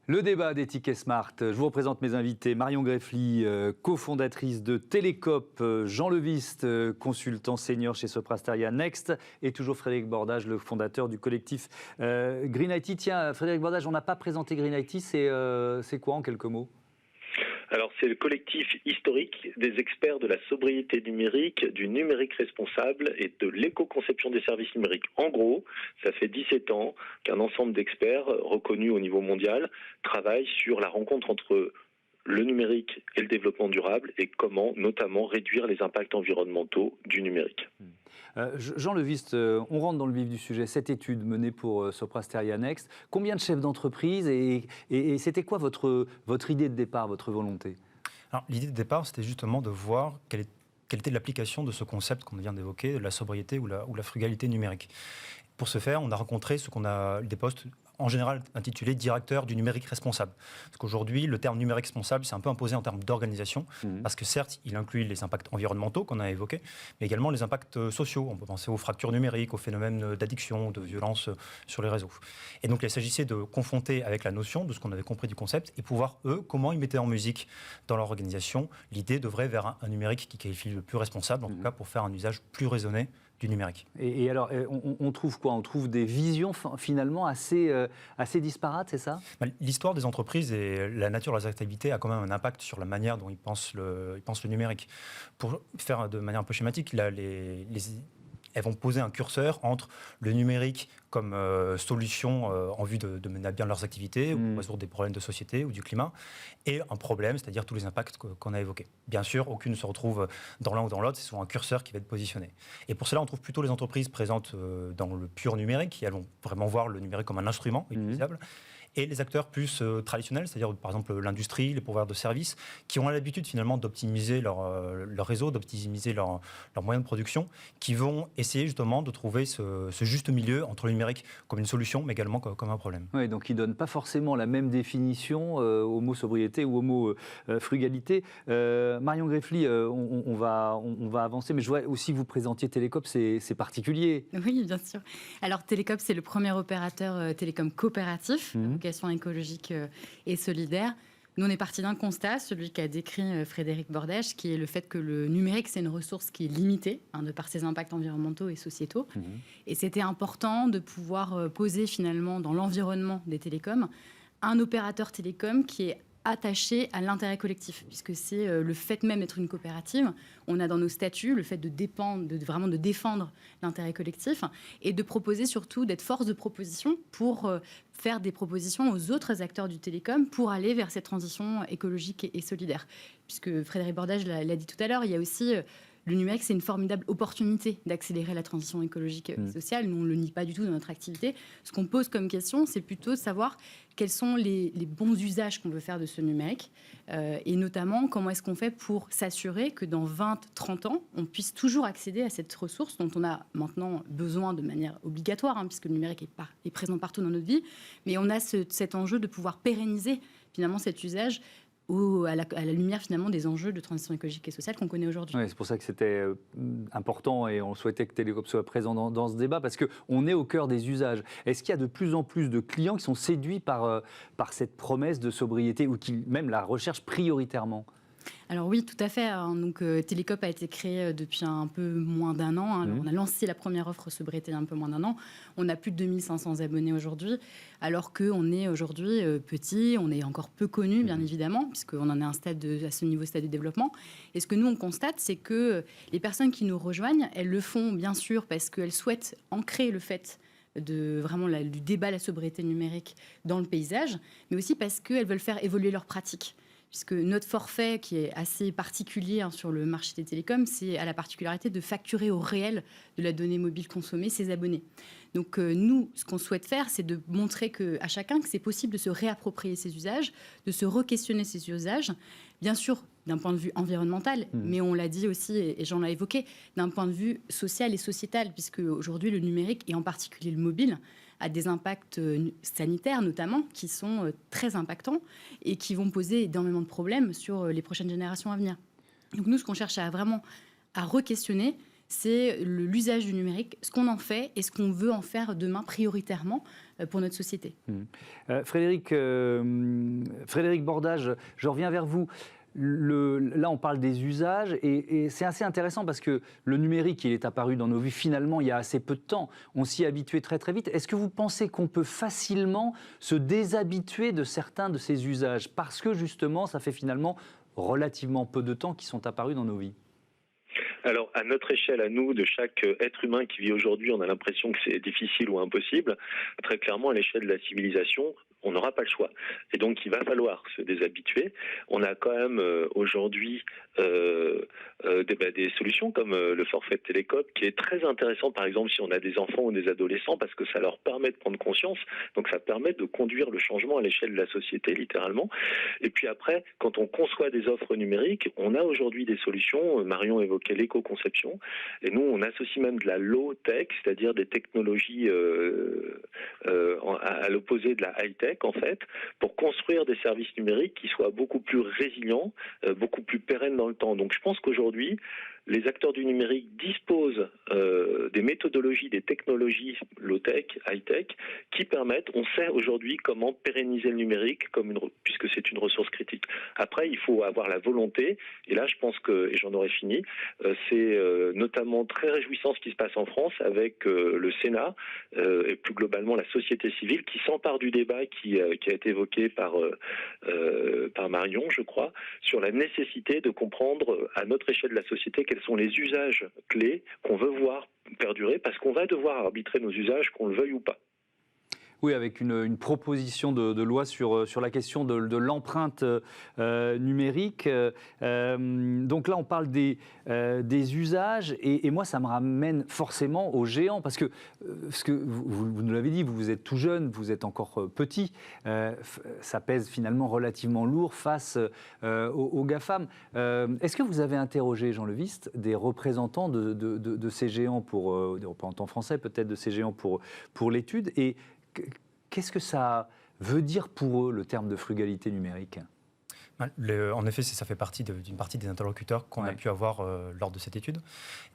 Le débat des tickets smart. Je vous représente mes invités. Marion Greffly, cofondatrice de Télécope, Jean Leviste, consultant senior chez Soprasteria Next, et toujours Frédéric Bordage, le fondateur du collectif Green IT. Tiens, Frédéric Bordage, on n'a pas présenté Green IT, c'est quoi en quelques mots ? Alors, c'est le collectif historique des experts de la sobriété numérique, du numérique responsable et de l'éco-conception des services numériques. En gros, ça fait 17 ans qu'un ensemble d'experts reconnus au niveau mondial travaille sur la rencontre entre le numérique et le développement durable et comment notamment réduire les impacts environnementaux du numérique. Jean Leviste, on rentre dans le vif du sujet. Cette étude menée pour Soprasteria Next, combien de chefs d'entreprise et c'était quoi votre idée de départ, votre volonté ? Alors, l'idée de départ, c'était justement de voir quelle était l'application de ce concept qu'on vient d'évoquer, de la sobriété ou la frugalité numérique. Pour ce faire, on a rencontré des postes en général intitulés directeur du numérique responsable. Parce qu'aujourd'hui, le terme numérique responsable, c'est un peu imposé en termes d'organisation, parce que certes, il inclut les impacts environnementaux qu'on a évoqués, mais également les impacts sociaux. On peut penser aux fractures numériques, aux phénomènes d'addiction, de violence sur les réseaux. Et donc, il s'agissait de confronter avec la notion de ce qu'on avait compris du concept et pouvoir, eux, comment ils mettaient en musique dans leur organisation l'idée d'œuvrer vers un numérique qui qualifie le plus responsable, en tout cas pour faire un usage plus raisonné du numérique. Et alors, on trouve quoi ? On trouve des visions finalement assez disparates, c'est ça ? L'histoire des entreprises et la nature de leurs activités a quand même un impact sur la manière dont ils pensent le numérique. Pour faire de manière un peu schématique, là, elles vont poser un curseur entre le numérique comme solution en vue de mener à bien leurs activités, ou résoudre des problèmes de société ou du climat, et un problème, c'est-à-dire tous les impacts qu'on a évoqués. Bien sûr, aucune ne se retrouve dans l'un ou dans l'autre, c'est souvent un curseur qui va être positionné. Et pour cela, on trouve plutôt les entreprises présentes dans le pur numérique, qui elles vont vraiment voir le numérique comme un instrument utilisable, et les acteurs plus traditionnels, c'est-à-dire par exemple l'industrie, les pourvoyeurs de services, qui ont l'habitude finalement d'optimiser leur réseau, d'optimiser leurs moyens de production, qui vont essayer justement de trouver ce juste milieu entre le numérique comme une solution, mais également comme un problème. Oui, donc ils ne donnent pas forcément la même définition au mot sobriété ou au mot frugalité. Marion Greffly, on va avancer, mais je vois aussi que vous présentiez Télécope, c'est particulier. Oui, bien sûr. Alors Télécope, c'est le premier opérateur télécom coopératif, vocation écologique et solidaire. Nous, on est parti d'un constat, celui qu'a décrit Frédéric Bordage, qui est le fait que le numérique, c'est une ressource qui est limitée, de par ses impacts environnementaux et sociétaux. Et c'était important de pouvoir poser finalement dans l'environnement des télécoms un opérateur télécom qui est attaché à l'intérêt collectif, puisque c'est le fait même d'être une coopérative. On a dans nos statuts le fait vraiment de défendre l'intérêt collectif et de proposer surtout d'être force de proposition pour faire des propositions aux autres acteurs du télécom pour aller vers cette transition écologique et solidaire. Puisque Frédéric Bordage l'a dit tout à l'heure, il y a aussi... Le numérique, c'est une formidable opportunité d'accélérer la transition écologique et sociale. Nous, on ne le nie pas du tout dans notre activité. Ce qu'on pose comme question, c'est plutôt de savoir quels sont les bons usages qu'on veut faire de ce numérique. Et notamment, comment est-ce qu'on fait pour s'assurer que dans 20, 30 ans, on puisse toujours accéder à cette ressource dont on a maintenant besoin de manière obligatoire, puisque le numérique est présent partout dans notre vie. Mais on a cet enjeu de pouvoir pérenniser finalement cet usage ou à la lumière finalement des enjeux de transition écologique et sociale qu'on connaît aujourd'hui. Oui, c'est pour ça que c'était important et on souhaitait que Télécope soit présent dans ce débat parce qu'on est au cœur des usages. Est-ce qu'il y a de plus en plus de clients qui sont séduits par cette promesse de sobriété ou qui même la recherchent prioritairement ? Alors oui, tout à fait. Donc, Télécope a été créé depuis un peu moins d'un an. On a lancé la première offre sobriété il y a un peu moins d'un an. On a plus de 2500 abonnés aujourd'hui, alors qu'on est aujourd'hui petit, on est encore peu connu, bien évidemment, puisqu'on en est à ce niveau stade de développement. Et ce que nous, on constate, c'est que les personnes qui nous rejoignent, elles le font bien sûr parce qu'elles souhaitent ancrer le fait du débat à la sobriété numérique dans le paysage, mais aussi parce qu'elles veulent faire évoluer leurs pratiques. Puisque notre forfait, qui est assez particulier sur le marché des télécoms, c'est à la particularité de facturer au réel de la donnée mobile consommée ses abonnés. Donc nous, ce qu'on souhaite faire, c'est de montrer à chacun que c'est possible de se réapproprier ses usages, de se re-questionner ses usages, bien sûr d'un point de vue environnemental, mais on l'a dit aussi, et j'en ai évoqué, d'un point de vue social et sociétal, puisque aujourd'hui le numérique, et en particulier le mobile, a des impacts sanitaires notamment, qui sont très impactants et qui vont poser énormément de problèmes sur les prochaines générations à venir. Donc nous, ce qu'on cherche vraiment à re-questionner, c'est l'usage du numérique, ce qu'on en fait et ce qu'on veut en faire demain prioritairement pour notre société. Frédéric Bordage, je reviens vers vous. Là, on parle des usages et c'est assez intéressant parce que le numérique, il est apparu dans nos vies finalement il y a assez peu de temps. On s'y est habitué très très vite. Est-ce que vous pensez qu'on peut facilement se déshabituer de certains de ces usages parce que justement, ça fait finalement relativement peu de temps qu'ils sont apparus dans nos vies ? Alors, à notre échelle, à nous, de chaque être humain qui vit aujourd'hui, on a l'impression que c'est difficile ou impossible. Très clairement, à l'échelle de la civilisation, on n'aura pas le choix. Et donc, il va falloir se déshabituer. On a quand même aujourd'hui des solutions comme le forfait de télécope, qui est très intéressant, par exemple, si on a des enfants ou des adolescents, parce que ça leur permet de prendre conscience. Donc, ça permet de conduire le changement à l'échelle de la société, littéralement. Et puis après, quand on conçoit des offres numériques, on a aujourd'hui des solutions. Marion évoquait l'éco-conception. Et nous, on associe même de la low-tech, c'est-à-dire des technologies à l'opposé de la high-tech, en fait, pour construire des services numériques qui soient beaucoup plus résilients, beaucoup plus pérennes dans le temps. Donc je pense qu'aujourd'hui, les acteurs du numérique disposent des méthodologies, des technologies low-tech, high-tech, qui permettent, on sait aujourd'hui comment pérenniser le numérique puisque c'est une ressource critique. Après, il faut avoir la volonté, et là je pense que, et j'en aurai fini, c'est notamment très réjouissant ce qui se passe en France avec le Sénat et plus globalement la société civile qui s'empare du débat qui a été évoqué par Marion, je crois, sur la nécessité de comprendre à notre échelle de la société quels sont les usages clés qu'on veut voir perdurer, parce qu'on va devoir arbitrer nos usages, qu'on le veuille ou pas. Oui, avec une proposition de loi sur la question de l'empreinte numérique. Donc là, on parle des usages et moi, ça me ramène forcément aux géants parce que, vous nous l'avez dit, vous êtes tout jeune, vous êtes encore petit. Ça pèse finalement relativement lourd face aux GAFAM. Est-ce que vous avez interrogé, Jean Levist, des représentants de ces géants, des représentants français peut-être de ces géants pour l'étude et qu'est-ce que ça veut dire pour eux, le terme de frugalité numérique ? En effet, ça fait partie d'une partie des interlocuteurs qu'on a pu avoir lors de cette étude.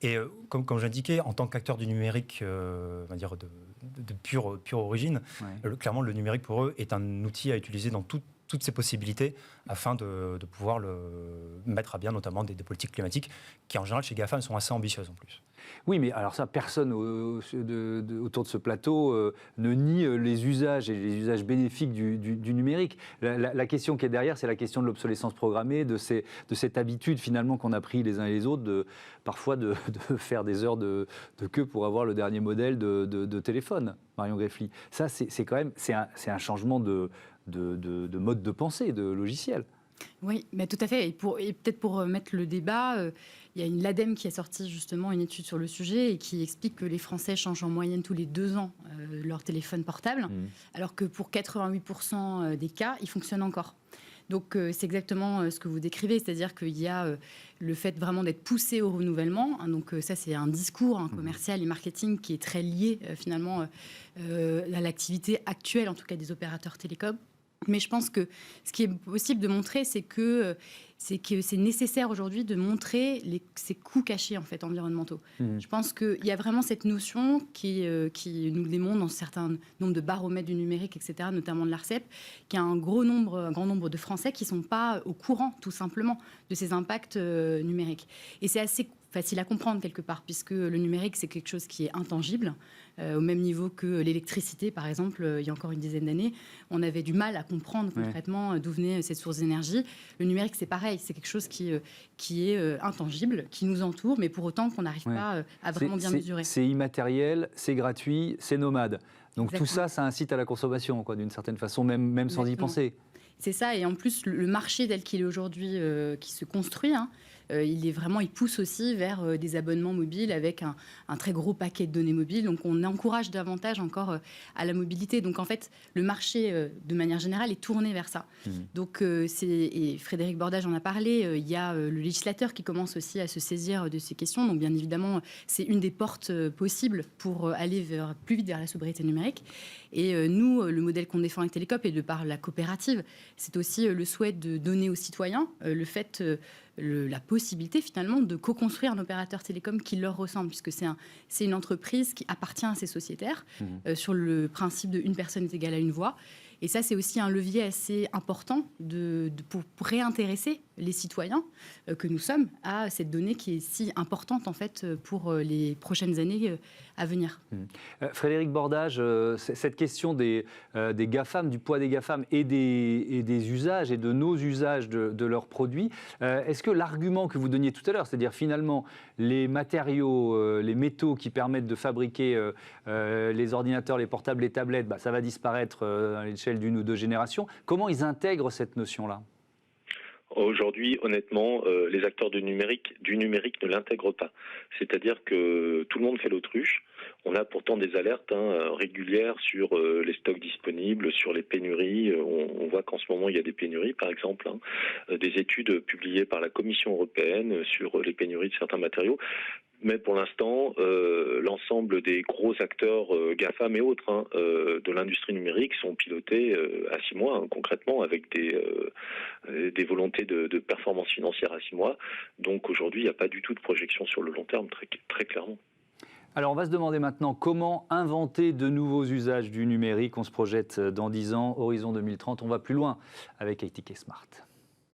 Et comme j'indiquais, en tant qu'acteur du numérique, on va dire de pure origine, clairement, le numérique pour eux est un outil à utiliser dans toutes ses possibilités afin de pouvoir le mettre à bien, notamment des politiques climatiques qui, en général, chez GAFAM, sont assez ambitieuses en plus. Oui, mais alors ça, personne autour de ce plateau ne nie les usages et les usages bénéfiques du numérique. La question qui est derrière, c'est la question de l'obsolescence programmée, de cette habitude finalement qu'on a pris les uns et les autres, parfois de faire des heures de queue pour avoir le dernier modèle de téléphone, Marion Greffly. Ça, c'est quand même un changement de mode de pensée, de logiciel. Oui, mais tout à fait. Et peut-être pour mettre le débat, il y a l'ADEME qui a sorti justement une étude sur le sujet et qui explique que les Français changent en moyenne tous les 2 ans leur téléphone portable, alors que pour 88% des cas, il fonctionne encore. Donc c'est exactement ce que vous décrivez, c'est-à-dire qu'il y a le fait vraiment d'être poussé au renouvellement. Donc ça, c'est un discours commercial et marketing qui est très lié finalement à l'activité actuelle, en tout cas des opérateurs télécoms. Mais je pense que ce qui est possible de montrer, c'est que c'est nécessaire aujourd'hui de montrer ces coûts cachés en fait, environnementaux. Je pense qu'il y a vraiment cette notion qui nous le démontre dans un certain nombre de baromètres du numérique, etc., notamment de l'ARCEP, qu'il y a un grand nombre de Français qui ne sont pas au courant, tout simplement, de ces impacts numériques. Et c'est assez facile à comprendre quelque part, puisque le numérique, c'est quelque chose qui est intangible, au même niveau que l'électricité, par exemple. Il y a encore une dizaine d'années, on avait du mal à comprendre concrètement d'où venait cette source d'énergie. Le numérique, c'est pareil, c'est quelque chose qui est intangible, qui nous entoure, mais pour autant qu'on n'arrive pas à vraiment bien mesurer. C'est immatériel, c'est gratuit, c'est nomade. Donc Exactement. tout ça, ça incite à la consommation, d'une certaine façon, même sans y penser. C'est ça, et en plus, le marché tel qu'il est aujourd'hui, qui se construit, il pousse aussi vers des abonnements mobiles avec un très gros paquet de données mobiles. Donc, on encourage davantage encore à la mobilité. Donc, en fait, le marché, de manière générale, est tourné vers ça. Donc, et Frédéric Bordage en a parlé, il y a le législateur qui commence aussi à se saisir de ces questions. Donc, bien évidemment, c'est une des portes possibles pour aller plus vite vers la sobriété numérique. Et nous, le modèle qu'on défend avec Télécope, et de par la coopérative, c'est aussi le souhait de donner aux citoyens le fait la possibilité finalement de co-construire un opérateur télécom qui leur ressemble, puisque c'est une entreprise qui appartient à ses sociétaires sur le principe de une personne est égale à une voix. Et ça, c'est aussi un levier assez important pour réintéresser les citoyens que nous sommes à cette donnée qui est si importante en fait pour les prochaines années à venir. Frédéric Bordage, cette question des GAFAM, du poids des GAFAM et des usages et de nos usages de leurs produits, est-ce que l'argument que vous donniez tout à l'heure, c'est-à-dire finalement les matériaux, les métaux qui permettent de fabriquer les ordinateurs, les portables, les tablettes, ça va disparaître à l'échelle d'une ou deux générations, comment ils intègrent cette notion-là ? Aujourd'hui, honnêtement, les acteurs du numérique ne l'intègrent pas. C'est-à-dire que tout le monde fait l'autruche. On a pourtant des alertes régulières sur les stocks disponibles, sur les pénuries. On voit qu'en ce moment, il y a des pénuries, par exemple. Des études publiées par la Commission européenne sur les pénuries de certains matériaux. Mais pour l'instant, l'ensemble des gros acteurs GAFAM et autres de l'industrie numérique sont pilotés à 6 mois, concrètement, avec des volontés de performance financière à 6 mois. Donc aujourd'hui, il n'y a pas du tout de projection sur le long terme, très, très clairement. Alors on va se demander maintenant comment inventer de nouveaux usages du numérique. On se projette dans 10 ans, horizon 2030, on va plus loin avec ITK Smart.